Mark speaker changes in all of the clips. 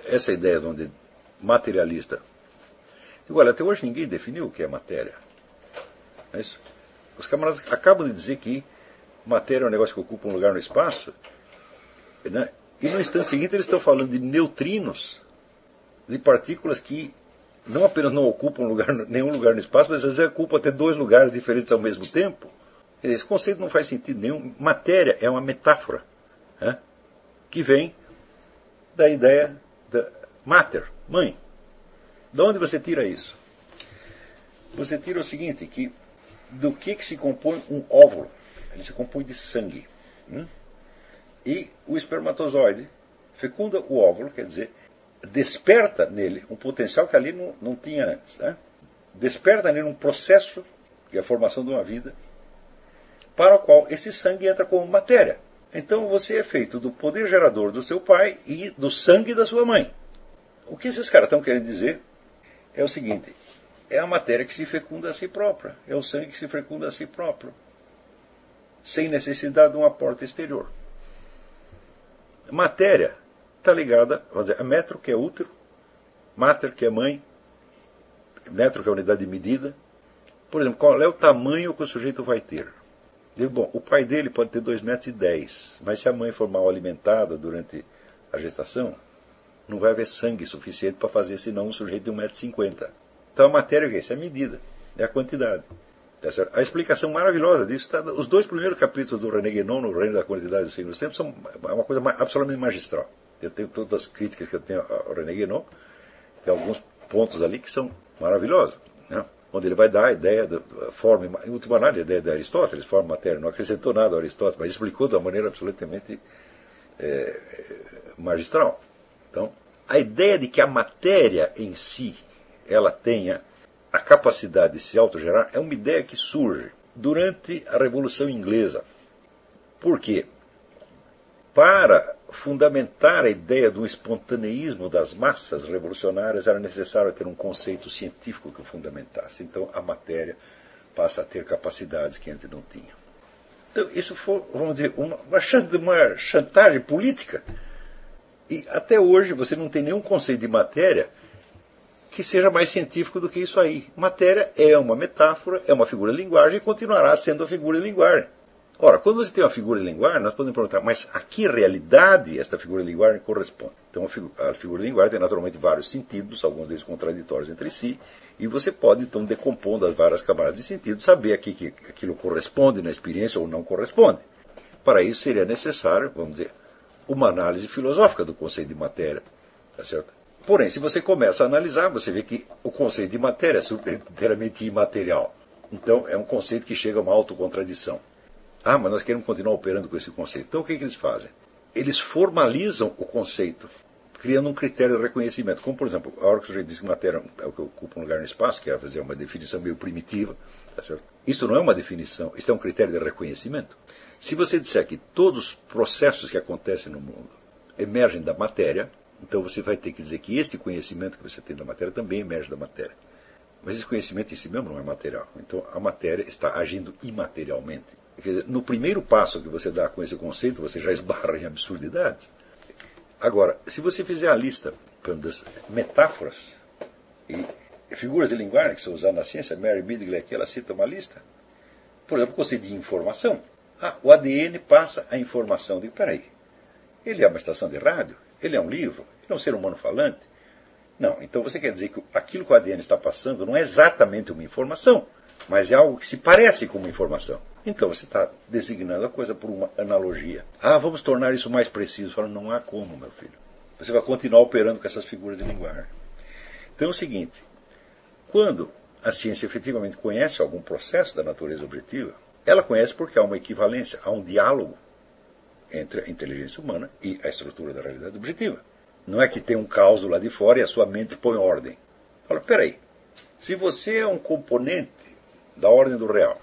Speaker 1: essa ideia onde materialista. Digo, olha, até hoje ninguém definiu o que é matéria. Não é isso? Os camaradas acabam de dizer que matéria é um negócio que ocupa um lugar no espaço, né? E no instante seguinte eles estão falando de neutrinos, de partículas que não apenas não ocupam nenhum lugar no espaço, mas às vezes ocupam até dois lugares diferentes ao mesmo tempo. Esse conceito não faz sentido nenhum. Matéria é uma metáfora, né? Que vem da ideia da mater, mãe. De onde você tira isso? Você tira o seguinte, que do que se compõe um óvulo? Ele se compõe de sangue. E o espermatozoide fecunda o óvulo, quer dizer, desperta nele um potencial que ali não tinha antes. Né? Desperta nele um processo, que é a formação de uma vida, para o qual esse sangue entra como matéria. Então você é feito do poder gerador do seu pai e do sangue da sua mãe. O que esses caras estão querendo dizer é o seguinte: é a matéria que se fecunda a si própria, é o sangue que se fecunda a si próprio, sem necessidade de um aporte exterior. Matéria está ligada, vamos dizer, a metro, que é útero, mater, que é mãe, metro, que é a unidade de medida. Por exemplo, qual é o tamanho que o sujeito vai ter? Digo, bom, o pai dele pode ter 2,10 m, mas se a mãe for mal alimentada durante a gestação, não vai haver sangue suficiente para fazer senão um sujeito de 1,50 m. Então a matéria é o quê? Isso é a medida, é a quantidade. Tá certo? A explicação maravilhosa disso está. Os 2 primeiros capítulos do René Guénon, no Reino da Quantidade do Signo dos Tempos, são uma coisa absolutamente magistral. Eu tenho todas as críticas que eu tenho ao René Guénon, tem alguns pontos ali que são maravilhosos, né? Onde ele vai dar a ideia da forma, em última análise, a ideia de Aristóteles, forma matéria. Não acrescentou nada a Aristóteles, mas explicou de uma maneira absolutamente magistral. Então, a ideia de que a matéria em si ela tenha a capacidade de se autogerar é uma ideia que surge durante a Revolução Inglesa. Por quê? Para fundamentar a ideia do espontaneísmo das massas revolucionárias era necessário ter um conceito científico que o fundamentasse. Então a matéria passa a ter capacidades que antes não tinha. Então isso foi, vamos dizer, uma chantagem política. E até hoje você não tem nenhum conceito de matéria que seja mais científico do que isso aí. Matéria é uma metáfora, é uma figura de linguagem e continuará sendo a figura de linguagem. Ora, quando você tem uma figura de linguagem, nós podemos perguntar, mas a que realidade esta figura de linguagem corresponde? Então a figura de linguagem tem naturalmente vários sentidos, alguns deles contraditórios entre si, e você pode então, decompondo as várias camadas de sentido, saber aqui que aquilo corresponde na experiência ou não corresponde. Para isso seria necessário, vamos dizer, uma análise filosófica do conceito de matéria. Tá certo? Porém, se você começa a analisar, você vê que o conceito de matéria é inteiramente imaterial. Então, é um conceito que chega a uma autocontradição. Ah, mas nós queremos continuar operando com esse conceito. Então, o que eles fazem? Eles formalizam o conceito, criando um critério de reconhecimento. Como, por exemplo, a hora que o sujeito diz que matéria é o que ocupa um lugar no espaço, que é fazer uma definição meio primitiva. Tá certo? Isso não é uma definição, isso é um critério de reconhecimento. Se você disser que todos os processos que acontecem no mundo emergem da matéria, então você vai ter que dizer que este conhecimento que você tem da matéria também emerge da matéria. Mas esse conhecimento em si mesmo não é material. Então a matéria está agindo imaterialmente. Quer dizer, no primeiro passo que você dá com esse conceito, você já esbarra em absurdidades. Agora, se você fizer a lista das metáforas e figuras de linguagem que são usadas na ciência, Mary Bidgley aqui, ela cita uma lista. Por exemplo, o conceito de informação. O ADN passa a informação. Digo, peraí, ele é uma estação de rádio? Ele é um livro? Ele é um ser humano falante? Não, então você quer dizer que aquilo que o ADN está passando não é exatamente uma informação, mas é algo que se parece com uma informação. Então você está designando a coisa por uma analogia. Vamos tornar isso mais preciso. Fala, não há como, meu filho. Você vai continuar operando com essas figuras de linguagem. Então é o seguinte, quando a ciência efetivamente conhece algum processo da natureza objetiva, ela conhece porque há uma equivalência, há um diálogo entre a inteligência humana e a estrutura da realidade objetiva. Não é que tem um caos lá de fora e a sua mente põe ordem. Fala, peraí, se você é um componente da ordem do real,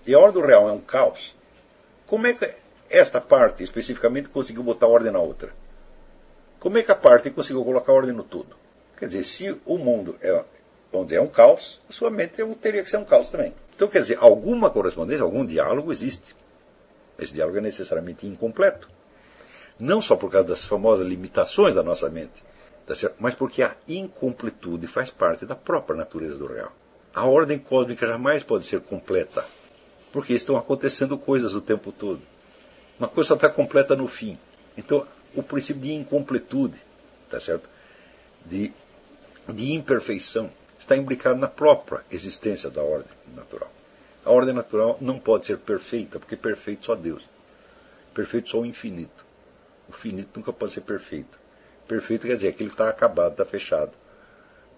Speaker 1: e a ordem do real é um caos, como é que esta parte especificamente conseguiu botar ordem na outra? Como é que a parte conseguiu colocar ordem no todo? Quer dizer, se o mundo é um caos, a sua mente teria que ser um caos também. Então, quer dizer, alguma correspondência, algum diálogo existe. Esse diálogo é necessariamente incompleto. Não só por causa das famosas limitações da nossa mente. Tá certo? Mas porque a incompletude faz parte da própria natureza do real. A ordem cósmica jamais pode ser completa, porque estão acontecendo coisas o tempo todo. Uma coisa só está completa no fim. Então, o princípio de incompletude, tá certo? De imperfeição, está imbricado na própria existência da ordem natural. A ordem natural não pode ser perfeita, porque perfeito só Deus. Perfeito só o infinito. O finito nunca pode ser perfeito. Perfeito quer dizer aquilo que está acabado, está fechado.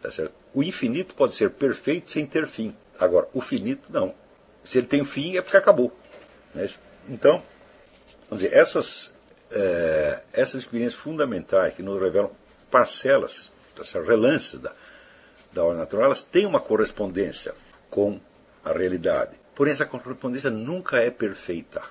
Speaker 1: Tá certo? O infinito pode ser perfeito sem ter fim. Agora, o finito não. Se ele tem fim é porque acabou. Né? Então, vamos dizer, essas experiências fundamentais que nos revelam parcelas, tá certo? Relances da ordem natural, elas têm uma correspondência com a realidade. Porém, essa correspondência nunca é perfeita.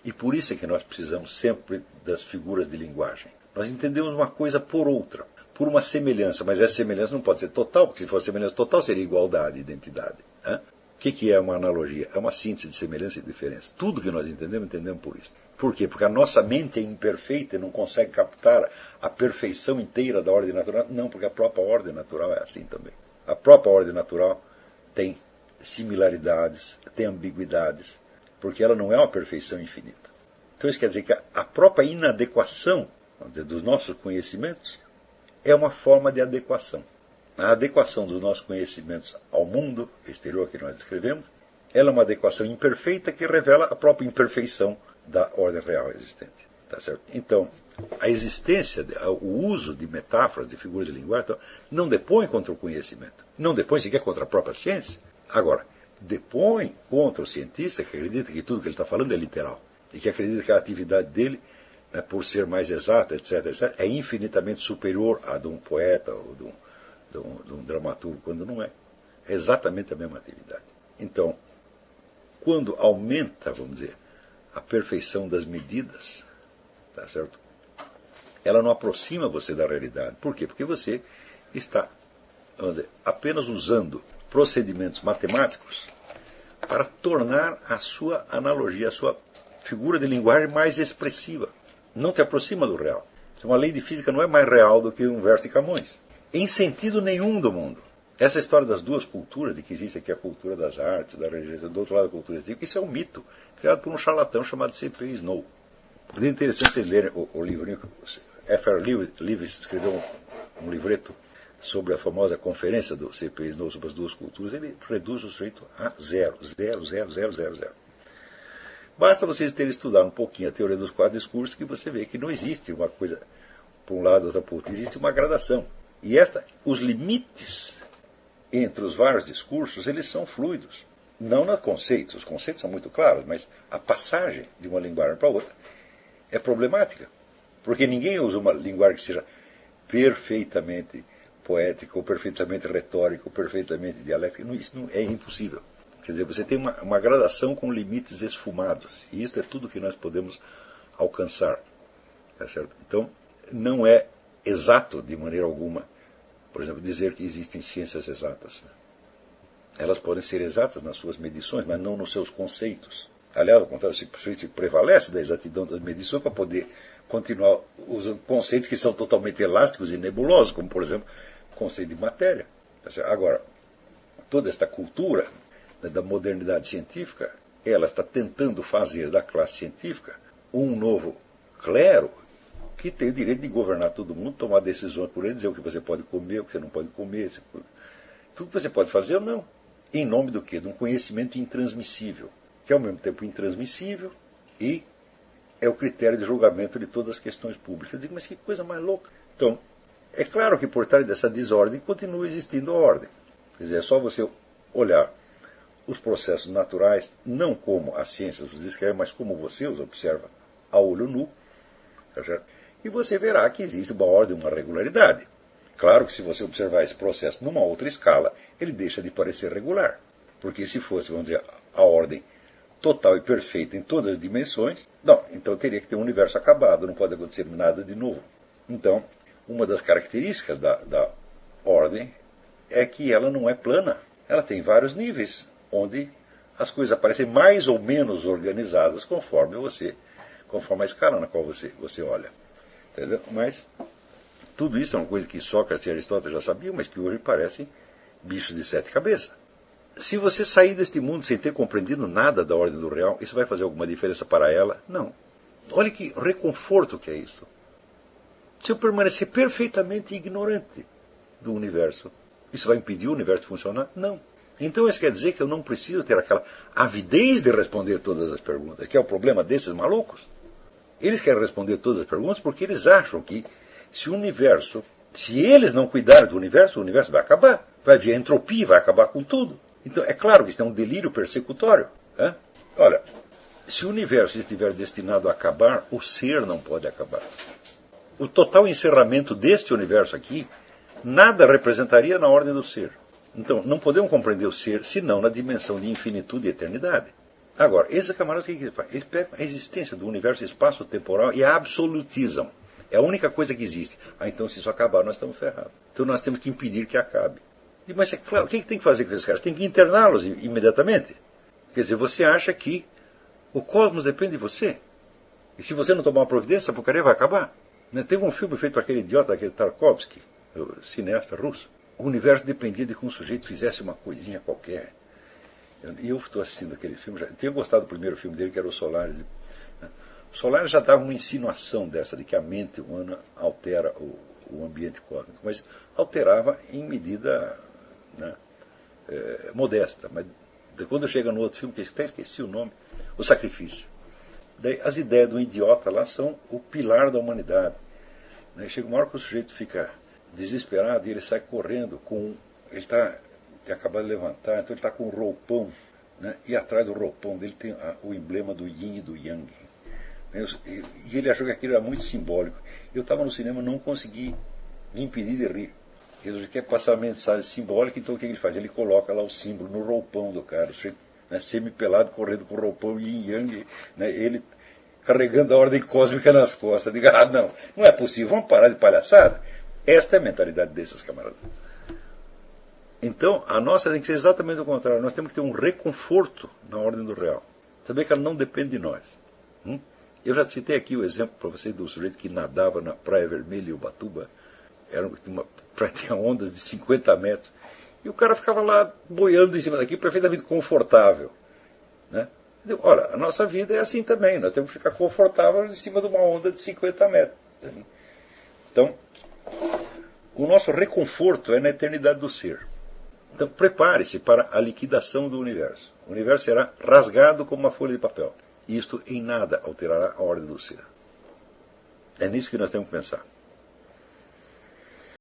Speaker 1: E por isso é que nós precisamos sempre das figuras de linguagem. Nós entendemos uma coisa por outra, por uma semelhança, mas essa semelhança não pode ser total, porque se fosse semelhança total seria igualdade, identidade. Né? O que é uma analogia? É uma síntese de semelhança e diferença. Tudo que nós entendemos por isso. Por quê? Porque a nossa mente é imperfeita e não consegue captar a perfeição inteira da ordem natural. Não, porque a própria ordem natural é assim também. A própria ordem natural tem similaridades, tem ambiguidades, porque ela não é uma perfeição infinita. Então isso quer dizer que a própria inadequação, vamos dizer, dos nossos conhecimentos é uma forma de adequação. A adequação dos nossos conhecimentos ao mundo exterior que nós descrevemos, ela é uma adequação imperfeita que revela a própria imperfeição da ordem real existente. Tá certo? Então, a existência, o uso de metáforas, de figuras de linguagem, então, não depõe contra o conhecimento. Não depõe sequer contra a própria ciência. Agora, depõe contra o cientista que acredita que tudo que ele está falando é literal. E que acredita que a atividade dele, né, por ser mais exata, etc., é infinitamente superior à de um poeta ou de um dramaturgo, quando não é. É exatamente a mesma atividade. Então, quando aumenta, vamos dizer, a perfeição das medidas, tá certo? Ela não aproxima você da realidade. Por quê? Porque você está, vamos dizer, apenas usando procedimentos matemáticos para tornar a sua analogia, a sua figura de linguagem mais expressiva. Não te aproxima do real. Uma lei de física não é mais real do que um verso de Camões. Em sentido nenhum do mundo. Essa história das duas culturas, de que existe aqui a cultura das artes, da religião, do outro lado a cultura científica, isso é um mito, criado por um charlatão chamado C.P. Snow. É interessante vocês lerem o livrinho. F.R. Lewis escreveu um livreto sobre a famosa conferência do C.P. Snow sobre as duas culturas. Ele reduz o sujeito a zero. Basta vocês terem estudado um pouquinho a teoria dos quatro discursos que você vê que não existe uma coisa por um lado, outra por outro. Existe uma gradação. E os limites entre os vários discursos, eles são fluidos. Não nos conceitos. Os conceitos são muito claros, mas a passagem de uma linguagem para outra é problemática. Porque ninguém usa uma linguagem que seja perfeitamente poética, ou perfeitamente retórica, ou perfeitamente dialética. Isso não é impossível. Quer dizer, você tem uma gradação com limites esfumados. E isso é tudo que nós podemos alcançar. Tá certo? Então, não é exato de maneira alguma, por exemplo, dizer que existem ciências exatas. Elas podem ser exatas nas suas medições, mas não nos seus conceitos. Aliás, ao contrário, se prevalece da exatidão das medições para poder continuar usando conceitos que são totalmente elásticos e nebulosos, como, por exemplo, o conceito de matéria. Agora, toda esta cultura, né, da modernidade científica, ela está tentando fazer da classe científica um novo clero que tem o direito de governar todo mundo, tomar decisões por ele, dizer o que você pode comer, o que você não pode comer, tudo que você pode fazer ou não. Em nome do quê? De um conhecimento intransmissível, que é ao mesmo tempo intransmissível e é o critério de julgamento de todas as questões públicas. Eu digo, mas que coisa mais louca. Então, é claro que por trás dessa desordem continua existindo a ordem. Quer dizer, é só você olhar os processos naturais, não como a ciência os descreve, mas como você os observa a olho nu, tá certo? E você verá que existe uma ordem, uma regularidade. Claro que se você observar esse processo numa outra escala, ele deixa de parecer regular. Porque se fosse, vamos dizer, a ordem total e perfeita em todas as dimensões, não, então teria que ter um universo acabado, não pode acontecer nada de novo. Então, uma das características da ordem é que ela não é plana. Ela tem vários níveis, onde as coisas aparecem mais ou menos organizadas conforme a escala na qual você olha. Entendeu? Mas Tudo isso é uma coisa que Sócrates e Aristóteles já sabiam, mas que hoje parecem bichos de 7 cabeças. Se você sair deste mundo sem ter compreendido nada da ordem do real, isso vai fazer alguma diferença para ela? Não. Olha que reconforto que é isso. Se eu permanecer perfeitamente ignorante do universo, isso vai impedir o universo de funcionar? Não. Então isso quer dizer que eu não preciso ter aquela avidez de responder todas as perguntas, que é o problema desses malucos. Eles querem responder todas as perguntas porque eles acham que se o universo, se eles não cuidarem do universo, o universo vai acabar. Vai haver entropia, vai acabar com tudo. Então é claro que isso é um delírio persecutório. Né? Olha, se o universo estiver destinado a acabar, o ser não pode acabar. O total encerramento deste universo aqui, nada representaria na ordem do ser. Então, não podemos compreender o ser senão na dimensão de infinitude e eternidade. Agora, esses camaradas, o que eles fazem? Eles pegam a existência do universo espaço-temporal e a absolutizam. É a única coisa que existe. Então, se isso acabar, nós estamos ferrados. Então, nós temos que impedir que acabe. Mas, é claro, o que tem que fazer com esses caras? Tem que interná-los imediatamente. Quer dizer, você acha que o cosmos depende de você. E se você não tomar uma providência, a porcaria vai acabar. Teve um filme feito por aquele idiota, aquele Tarkovsky, o cineasta russo. O universo dependia de que um sujeito fizesse uma coisinha qualquer. E eu estou assistindo aquele filme. Eu tinha gostado do primeiro filme dele, que era o Solaris. O Solaris já dava uma insinuação dessa, de que a mente humana altera o ambiente cósmico. Mas alterava em medida modesta. Mas quando chega no outro filme, que até esqueci o nome, O Sacrifício. Daí, as ideias do idiota lá são o pilar da humanidade. Chega uma hora que o sujeito fica desesperado e ele sai correndo com... Ele tem acabado de levantar, então ele está com um roupão, e atrás do roupão dele tem o emblema do yin e do yang. E ele achou que aquilo era muito simbólico. Eu estava no cinema e não consegui me impedir de rir. Ele quer passar uma mensagem simbólica, então o que ele faz? Ele coloca lá o símbolo no roupão do cara, o sujeito semi-pelado, correndo com o roupão yin e yang, ele carregando a ordem cósmica nas costas. Diga, não é possível, vamos parar de palhaçada. Esta é a mentalidade desses camaradas. Então, a nossa tem que ser exatamente o contrário. Nós temos que ter um reconforto na ordem do real. Saber que ela não depende de nós. Eu já citei aqui o exemplo para vocês do sujeito que nadava na Praia Vermelha e Ubatuba. Era uma praia que tinha ondas de 50 metros. E o cara ficava lá boiando em cima daqui, perfeitamente confortável. Olha, a nossa vida é assim também. Nós temos que ficar confortável em cima de uma onda de 50 metros. Então, o nosso reconforto é na eternidade do ser. Então, prepare-se para a liquidação do universo. O universo será rasgado como uma folha de papel. Isto em nada alterará a ordem do ser. É nisso que nós temos que pensar.